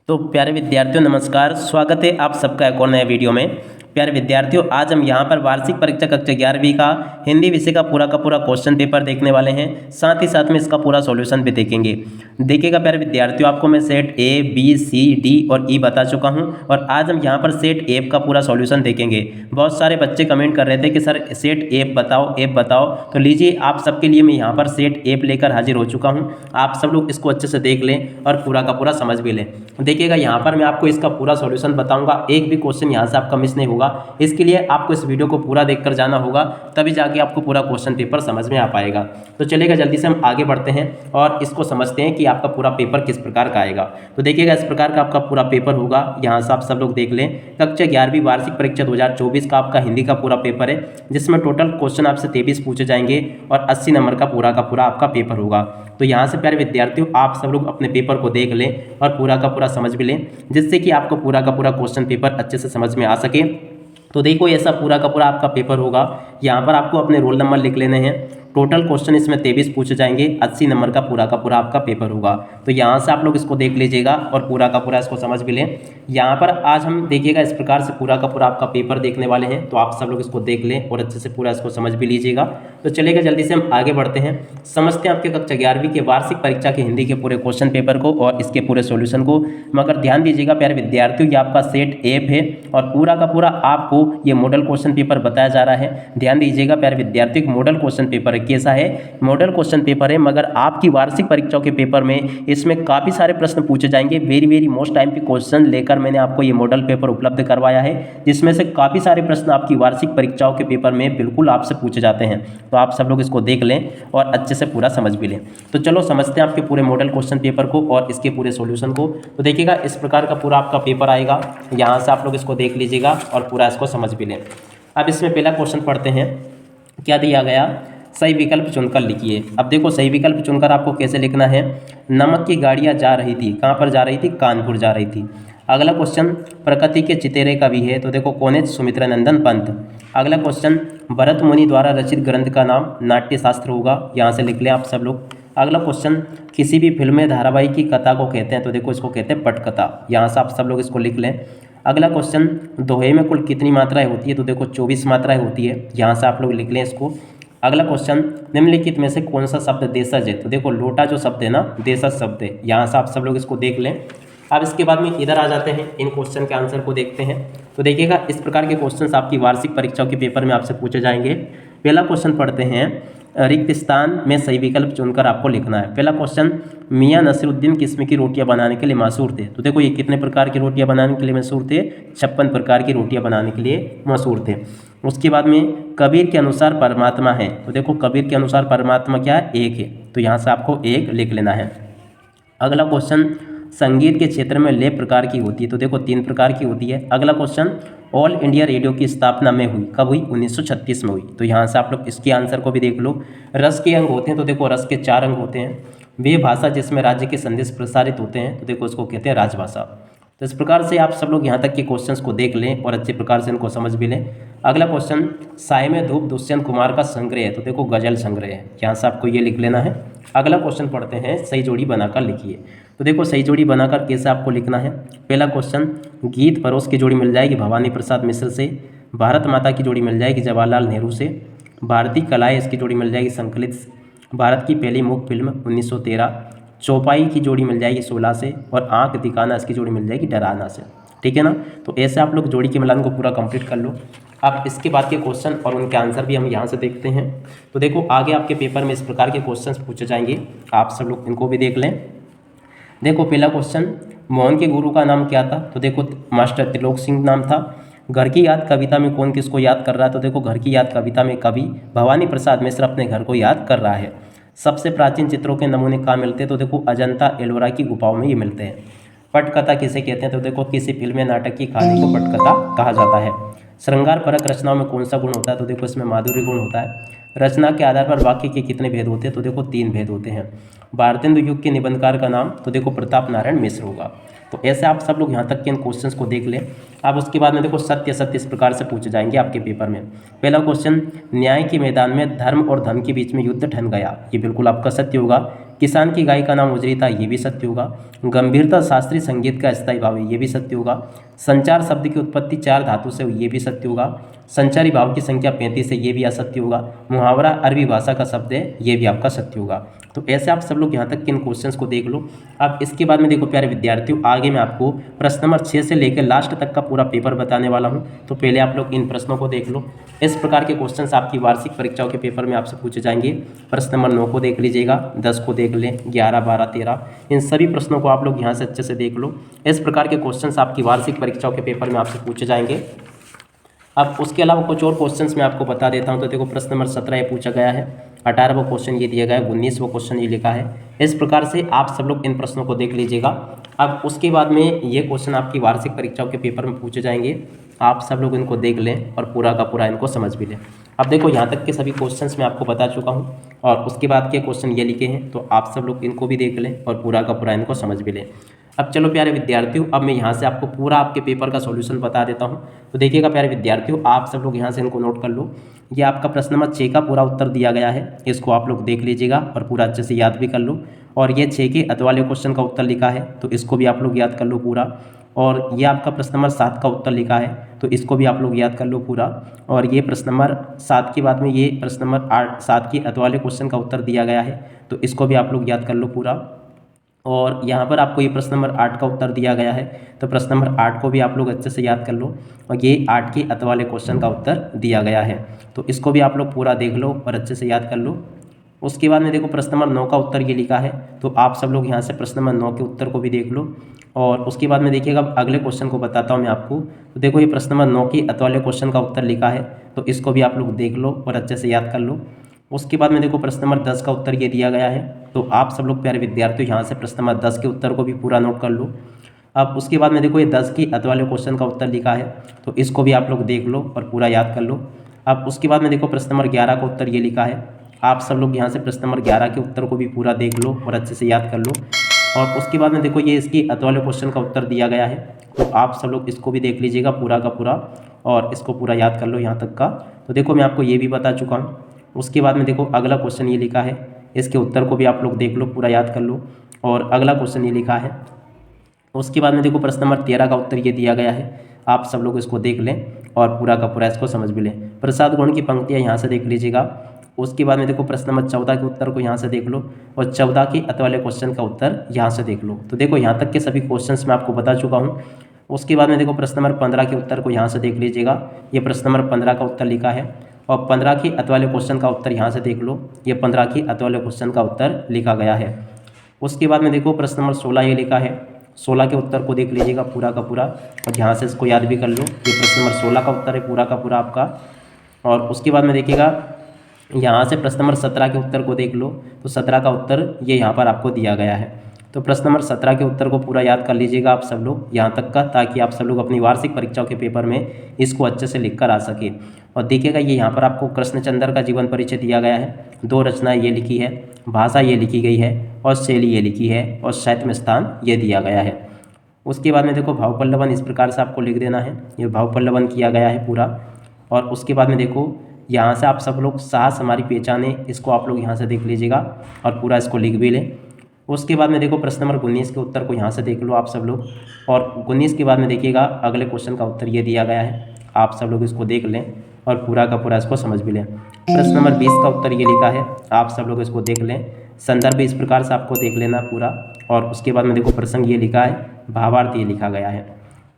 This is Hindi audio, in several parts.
तो प्यारे विद्यार्थियों नमस्कार, स्वागत है आप सबका एक और नए वीडियो में। प्यारे विद्यार्थियों, आज हम यहाँ पर वार्षिक परीक्षा कक्षा 11वीं का हिंदी विषय का पूरा क्वेश्चन पेपर देखने वाले हैं। साथ ही साथ में इसका पूरा सॉल्यूशन भी देखेंगे। देखिएगा प्यारे विद्यार्थियों, आपको मैं set A B C D और ई बता चुका हूँ और आज हम यहाँ पर सेट ए का पूरा सॉल्यूशन देखेंगे। बहुत सारे बच्चे कमेंट कर रहे थे कि सर सेट ए बताओ, तो लीजिए आप सबके लिए मैं यहाँ पर सेट ए लेकर हाजिर हो चुका हूँ। आप सब लोग इसको अच्छे से देख लें और पूरा का पूरा समझ भी लें। देखिएगा यहाँ पर मैं आपको इसका पूरा सॉल्यूशन बताऊंगा, एक भी क्वेश्चन यहाँ से आपका मिस नहीं होगा। इसके लिए आपको इस वीडियो को पूरा देखकर जाना होगा, तभी जाके आपको पूरा क्वेश्चन पेपर समझ में आ पाएगा। तो चलेगा, जल्दी से हम आगे बढ़ते हैं और इसको समझते हैं कि आपका पूरा पेपर किस प्रकार का आएगा। तो देखिएगा इस प्रकार का आपका पूरा पेपर होगा। यहाँ से आप सब लोग देख लें, कक्षा 11वीं वार्षिक परीक्षा 2024 का आपका हिंदी का पूरा पेपर है, जिसमें टोटल क्वेश्चन आपसे 23 पूछे जाएंगे और 80 नंबर का पूरा आपका पेपर होगा। तो यहाँ से प्यारे विद्यार्थियों, आप सब लोग अपने पेपर को देख लें और पूरा का पूरा समझ भी लें, जिससे कि आपको पूरा का पूरा क्वेश्चन पेपर अच्छे से समझ में आ सके। तो देखो ऐसा पूरा का पूरा आपका पेपर होगा। यहाँ पर आपको अपने रोल नंबर लिख लेने हैं। टोटल क्वेश्चन इसमें 23 पूछे जाएंगे, 80 नंबर का पूरा आपका पेपर होगा। तो यहाँ से आप लोग इसको देख लीजिएगा और पूरा का पूरा इसको समझ भी लें। यहाँ पर आज हम देखिएगा इस प्रकार से पूरा का पूरा आपका पेपर देखने वाले हैं, तो आप सब लोग इसको देख लें और अच्छे से पूरा इसको समझ भी लीजिएगा। तो चलेगा, जल्दी से हम आगे बढ़ते हैं, समझते हैं आपके कक्षा 11वीं के वार्षिक परीक्षा के हिंदी के पूरे क्वेश्चन पेपर को और इसके पूरे सॉल्यूशन को। मगर ध्यान दीजिएगा प्यारे विद्यार्थियों, ये आपका सेट ए है और पूरा का पूरा आपको ये मॉडल क्वेश्चन पेपर बताया जा रहा है। ध्यान दीजिएगा प्यारे विद्यार्थियों, मॉडल क्वेश्चन पेपर कैसा है, मॉडल क्वेश्चन पेपर है, मगर आपकी वार्षिक परीक्षाओं के पेपर में इसमें काफ़ी सारे प्रश्न पूछे जाएंगे। वेरी मोस्ट टाइम के क्वेश्चन लेकर मैंने आपको ये मॉडल पेपर उपलब्ध करवाया है, जिसमें से काफ़ी सारे प्रश्न आपकी वार्षिक परीक्षाओं के पेपर में बिल्कुल आपसे पूछे जाते हैं। तो आप सब लोग इसको देख लें और अच्छे से पूरा समझ भी लें। तो चलो समझते हैं आपके पूरे मॉडल क्वेश्चन पेपर को और इसके पूरे सॉल्यूशन को। तो देखिएगा इस प्रकार का पूरा आपका पेपर आएगा। यहाँ से आप लोग इसको देख लीजिएगा और पूरा इसको समझ भी लें। अब इसमें पहला क्वेश्चन पढ़ते हैं। क्या दिया गया, सही विकल्प चुनकर लिखिए। अब देखो सही विकल्प चुनकर आपको कैसे लिखना है। नमक की गाड़ियाँ जा रही थी, कहाँ पर जा रही थी, कानपुर जा रही थी। अगला क्वेश्चन, प्रकृति के चितेरे कवि है, तो देखो कौन है, सुमित्रानंदन पंत। अगला क्वेश्चन, भरत मुनि द्वारा रचित ग्रंथ का नाम नाट्यशास्त्र होगा, यहाँ से लिख लें आप सब लोग। अगला क्वेश्चन, किसी भी फिल्म में धारावाहिक की कथा को कहते हैं, तो देखो इसको कहते हैं पटकथा, यहाँ से आप सब लोग इसको लिख लें। अगला क्वेश्चन, दोहे में कुल कितनी मात्राएं होती है, तो देखो 24 मात्राएं होती है, यहाँ से आप लोग लिख लें इसको। अगला क्वेश्चन, निम्नलिखित में से कौन सा शब्द देशज है, तो देखो लोटा जो शब्द है ना, देशज शब्द है, यहाँ से आप सब लोग इसको देख लें। अब इसके बाद में इधर आ जाते हैं, इन क्वेश्चन के आंसर को देखते हैं। तो देखिएगा इस प्रकार के क्वेश्चंस आपकी वार्षिक परीक्षाओं के पेपर में आपसे पूछे जाएंगे। पहला क्वेश्चन पढ़ते हैं, रिक्त स्थान में सही विकल्प चुनकर आपको लिखना है। पहला क्वेश्चन, मियां नसीरुद्दीन किस्म की रोटियां बनाने के लिए मशहूर थे, तो देखो ये कितने प्रकार की रोटियां बनाने के लिए मशहूर थे, 56 प्रकार की रोटियां बनाने के लिए मशहूर थे। उसके बाद में कबीर के अनुसार परमात्मा है, तो देखो कबीर के अनुसार परमात्मा क्या है, एक है, तो यहाँ से आपको एक लिख लेना है। अगला क्वेश्चन, संगीत के क्षेत्र में लय प्रकार की होती है, तो देखो 3 प्रकार की होती है। अगला क्वेश्चन, ऑल इंडिया रेडियो की स्थापना में हुई, कब हुई, 1936 में हुई, तो यहाँ से आप लोग इसके आंसर को भी देख लो। रस के अंग होते हैं, तो देखो रस के 4 अंग होते हैं। वे भाषा जिसमें राज्य के संदेश प्रसारित होते हैं, तो देखो इसको कहते हैं राजभाषा। तो इस प्रकार से आप सब लोग यहाँ तक के क्वेश्चंस को देख लें और अच्छे प्रकार से इनको समझ भी लें। अगला क्वेश्चन, साय में धूप दुष्यंत कुमार का संग्रह है, तो देखो गजल संग्रह है, यहाँ से आपको ये लिख लेना है। अगला क्वेश्चन पढ़ते हैं, सही जोड़ी बनाकर लिखिए। तो देखो सही जोड़ी बनाकर कैसे आपको लिखना है। पहला क्वेश्चन, गीत परोस की जोड़ी मिल जाएगी भवानी प्रसाद मिश्र से। भारत माता की जोड़ी मिल जाएगी जवाहरलाल नेहरू से। भारतीय कलाएँ, इसकी जोड़ी मिल जाएगी संकलित से। भारत की पहली मूक फिल्म 1913। चौपाई की जोड़ी मिल जाएगी 16 से और आंख दिखाना, इसकी जोड़ी मिल जाएगी डराना से। ठीक है ना, तो ऐसे आप लोग जोड़ी के मिलान को पूरा कंप्लीट कर लो। अब इसके बाद के क्वेश्चन और उनके आंसर भी हम यहाँ से देखते हैं। तो देखो आगे आपके पेपर में इस प्रकार के क्वेश्चंस पूछे जाएंगे, आप सब लोग इनको भी देख लें। देखो पहला क्वेश्चन, मोहन के गुरु का नाम क्या था, तो देखो मास्टर त्रिलोक सिंह नाम था। घर की याद कविता में कौन किसको याद कर रहा है, तो देखो घर की याद कविता में कवि भवानी प्रसाद मिश्र अपने घर को याद कर रहा है। सबसे प्राचीन चित्रों के नमूने कहाँ मिलते हैं, तो देखो अजंता एलोरा की गुफाओं में ये मिलते हैं। पटकथा किसे कहते हैं, तो देखो किसी फिल्म या नाटक की कहानी को पटकथा कहा जाता है। श्रृंगार परक रचनाओं में कौन सा गुण होता है, तो देखो इसमें माधुर्य गुण होता है। रचना के आधार पर वाक्य के कितने भेद होते हैं, तो देखो 3 भेद होते हैं। भारतेंदु युग के निबंधकार का नाम, तो देखो प्रताप नारायण मिश्र होगा। तो ऐसे आप सब लोग यहाँ तक के इन क्वेश्चंस को देख लें। अब उसके बाद में देखो सत्य इस प्रकार से पूछे जाएंगे आपके पेपर में। पहला क्वेश्चन, न्याय के मैदान में धर्म और धन के बीच में युद्ध ठन गया, ये बिल्कुल आपका सत्य होगा। किसान की गाय का नाम उजरी था, ये भी सत्य होगा। गंभीरता शास्त्रीय संगीत का स्थायी भाव है, ये भी सत्य होगा। संचार शब्द की उत्पत्ति 4 धातु से, ये भी सत्य होगा। संचारी भाव की संख्या 35 है, ये भी असत्य होगा। मुहावरा अरबी भाषा का शब्द है, ये भी आपका सत्य होगा। तो ऐसे आप सब लोग यहाँ तक किन क्वेश्चंस को देख लो। अब इसके बाद में देखो प्यारे विद्यार्थियों, आगे मैं आपको प्रश्न नंबर 6 से लेकर लास्ट तक का पूरा पेपर बताने वाला हूँ। तो पहले आप लोग इन प्रश्नों को देख लो। इस प्रकार के क्वेश्चंस आपकी वार्षिक परीक्षाओं के पेपर में आपसे पूछे जाएंगे। प्रश्न नंबर 9 को देख लीजिएगा, 10 को देख लें, 11, 12, 13, इन सभी प्रश्नों को आप लोग यहाँ से अच्छे से देख लो। इस प्रकार के क्वेश्चंस आपकी वार्षिक परीक्षाओं के पेपर में आपसे पूछे जाएंगे। अब उसके अलावा कुछ और क्वेश्चंस मैं आपको बता देता हूं। तो देखो प्रश्न नंबर 17 ये पूछा गया है, 18वां क्वेश्चन ये दिया गया है, 19वां क्वेश्चन ये लिखा है। इस प्रकार से आप सब लोग इन प्रश्नों को देख लीजिएगा। अब उसके बाद में ये क्वेश्चन आपकी वार्षिक परीक्षाओं के पेपर में पूछे जाएंगे, आप सब लोग इनको देख लें और पूरा का पूरा इनको समझ भी लें। अब देखो यहाँ तक के सभी क्वेश्चंस मैं आपको बता चुका हूँ और उसके बाद के क्वेश्चन ये लिखे हैं, तो आप सब लोग इनको भी देख लें और पूरा का पूरा इनको समझ भी लें। अब चलो प्यारे विद्यार्थियों, अब मैं यहाँ से आपको पूरा आपके पेपर का सॉल्यूशन बता देता हूँ। तो देखिएगा प्यारे विद्यार्थियों, आप सब लोग यहाँ से इनको नोट कर लो। ये आपका प्रश्न नंबर 6 का पूरा उत्तर दिया गया है, इसको आप लोग देख लीजिएगा और पूरा अच्छे से याद भी कर लो। और ये 6 के अत वाले क्वेश्चन का उत्तर लिखा है, तो इसको भी आप लोग याद कर लो पूरा। और ये आपका प्रश्न नंबर 7 का उत्तर लिखा है, तो इसको भी आप लोग याद कर लो पूरा। और ये प्रश्न नंबर 7 के बाद में ये प्रश्न नंबर 7 के अत वाले क्वेश्चन का उत्तर दिया गया है, तो इसको भी आप लोग याद कर लो पूरा। और यहाँ पर आपको ये प्रश्न नंबर 8 का उत्तर दिया गया है, तो प्रश्न नंबर 8 को भी आप लोग अच्छे से याद कर लो। और ये 8 के अत वाले क्वेश्चन का उत्तर दिया गया है, तो इसको भी आप लोग पूरा देख लो और अच्छे से याद कर लो। उसके बाद में देखो प्रश्न नंबर 9 का उत्तर ये लिखा है, तो आप सब लोग यहाँ से प्रश्न नंबर 9 के उत्तर को भी देख लो। और उसके बाद में देखिएगा अगले क्वेश्चन को बताता हूँ मैं आपको। तो देखो ये प्रश्न नंबर 9 के अत वाले क्वेश्चन का उत्तर लिखा है, तो इसको भी आप लोग देख लो और अच्छे से याद कर लो। उसके बाद में देखो प्रश्न नंबर 10 का उत्तर ये दिया गया है, तो आप सब लोग प्यारे विद्यार्थियों यहाँ से प्रश्न नंबर 10 के उत्तर को भी पूरा नोट कर लो। अब उसके बाद में देखो ये 10 के अत वाले क्वेश्चन का उत्तर लिखा है, तो इसको भी आप लोग देख लो और पूरा याद कर लो। अब उसके बाद में देखो प्रश्न नंबर 11 का उत्तर ये लिखा है, आप सब लोग यहाँ से प्रश्न नंबर 11 के उत्तर को भी पूरा देख लो और अच्छे से याद कर लो। और उसके बाद में देखो ये इसके अत वाले क्वेश्चन का उत्तर दिया गया है, तो आप सब लोग इसको भी देख लीजिएगा पूरा का पूरा और इसको पूरा याद कर लो यहाँ तक का। तो देखो मैं आपको ये भी बता चुका हूँ। उसके बाद में देखो अगला क्वेश्चन ये लिखा है, इसके उत्तर को भी आप लोग देख लो, पूरा याद कर लो। और अगला क्वेश्चन ये लिखा है, उसके बाद में देखो प्रश्न नंबर 13 का उत्तर ये दिया गया है, आप सब लोग इसको देख लें और पूरा का पूरा इसको समझ भी लें। प्रसाद गुण की पंक्तियाँ यहाँ से देख लीजिएगा। उसके बाद में देखो प्रश्न नंबर 14 के उत्तर को यहाँ से देख लो और 14 के अत वाले क्वेश्चन का उत्तर यहाँ से देख लो। तो देखो यहाँ तक के सभी क्वेश्चंस मैं आपको बता चुका हूँ। उसके बाद में देखो प्रश्न नंबर 15 के उत्तर को यहाँ से देख लीजिएगा, ये प्रश्न नंबर 15 का उत्तर लिखा है। और 15 के अत वाले क्वेश्चन का उत्तर यहाँ से देख लो, ये 15 के अत वाले क्वेश्चन का उत्तर लिखा गया है। उसके बाद में देखो प्रश्न नंबर 16 ये लिखा है, 16 के उत्तर को देख लीजिएगा पूरा का पूरा और यहाँ से इसको याद भी कर लो। ये प्रश्न नंबर 16 का उत्तर है पूरा का पूरा आपका। और उसके बाद में देखिएगा यहाँ से प्रश्न नंबर 17 के उत्तर को देख लो, तो 17 का उत्तर ये यहाँ पर आपको दिया गया है। तो प्रश्न नंबर 17 के उत्तर को पूरा याद कर लीजिएगा आप सब लोग यहाँ तक का, ताकि आप सब लोग अपनी वार्षिक परीक्षाओं के पेपर में इसको अच्छे से लिख कर आ सके। और देखिएगा ये यहाँ पर आपको कृष्णचंद्र का जीवन परिचय दिया गया है, 2 रचनाएं ये लिखी है, भाषा ये लिखी गई है और शैली ये लिखी है और साहित्य में स्थान ये दिया गया है। उसके बाद में देखो भावपल्लवन इस प्रकार से आपको लिख देना है, ये भावपल्लवन किया गया है पूरा। और उसके बाद में देखो यहाँ से आप सब लोग साहस हमारी पहचाने, इसको आप लोग यहाँ से देख लीजिएगा और पूरा इसको लिख भी लें। उसके बाद में देखो प्रश्न नंबर 19 के उत्तर को यहाँ से देख लो आप सब लोग। और 19 के बाद में देखिएगा अगले क्वेश्चन का उत्तर ये दिया गया है, आप सब लोग इसको देख लें और पूरा का पूरा इसको समझ भी लें। प्रश्न नंबर 20 का उत्तर ये लिखा है, आप सब लोग इसको देख लें। संदर्भ इस प्रकार से आपको देख लेना पूरा। और उसके बाद में देखो प्रसंग ये लिखा है, भावार्थ ये लिखा गया है।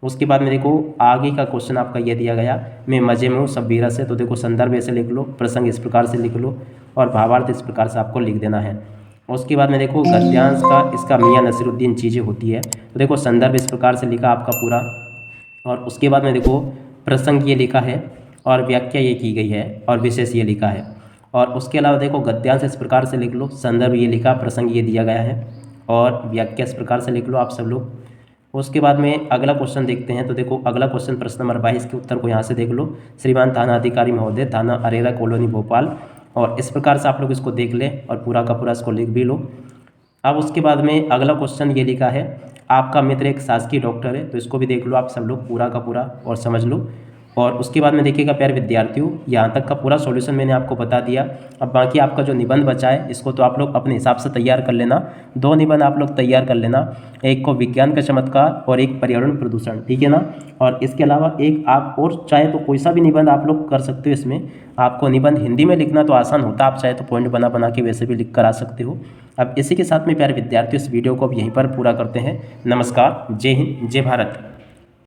उसके बाद में देखो आगे का क्वेश्चन आपका ये दिया गया, मैं मजे में हूँ सब बीरा से, तो देखो संदर्भ ऐसे लिख लो, प्रसंग इस प्रकार से लिख लो और भावार्थ इस प्रकार से आपको लिख देना है। उसके बाद में देखो गद्यांश का इसका मियां नसीरुद्दीन चीज़ें होती है, तो देखो संदर्भ इस प्रकार से लिखा आपका पूरा। और उसके बाद में देखो प्रसंग ये लिखा है और व्याख्या ये की गई है और विशेष ये लिखा है। और उसके अलावा देखो गद्यांश इस प्रकार से लिख लो, संदर्भ ये लिखा, प्रसंग ये दिया गया है और व्याख्या इस प्रकार से लिख लो आप सब लोग। उसके बाद में अगला क्वेश्चन देखते हैं। तो देखो अगला क्वेश्चन प्रश्न नंबर 22 के उत्तर को यहाँ से देख लो, श्रीमान थाना अधिकारी महोदय, थाना अरेरा कॉलोनी भोपाल। और इस प्रकार से आप लोग इसको देख लें और पूरा का पूरा इसको लिख भी लो। अब उसके बाद में अगला क्वेश्चन ये लिखा है, आपका मित्र एक शासकीय डॉक्टर है, तो इसको भी देख लो आप सब लोग पूरा का पूरा और समझ लो। और उसके बाद में देखिएगा प्यारे विद्यार्थियों, यहाँ तक का पूरा सॉल्यूशन मैंने आपको बता दिया। अब बाकी आपका जो निबंध बचा है इसको तो आप लोग अपने हिसाब से तैयार कर लेना। 2 निबंध आप लोग तैयार कर लेना, एक को विज्ञान का चमत्कार और एक पर्यावरण प्रदूषण, ठीक है ना। और इसके अलावा एक आप और चाहे तो कोई सा भी निबंध आप लोग कर सकते हो। इसमें आपको निबंध हिंदी में लिखना तो आसान होता है, आप चाहे तो पॉइंट बना बना के वैसे भी लिख कर आ सकते हो। अब इसी के साथ में प्यारे विद्यार्थियों इस वीडियो को अब यहीं पर पूरा करते हैं। नमस्कार, जय हिंद, जय भारत।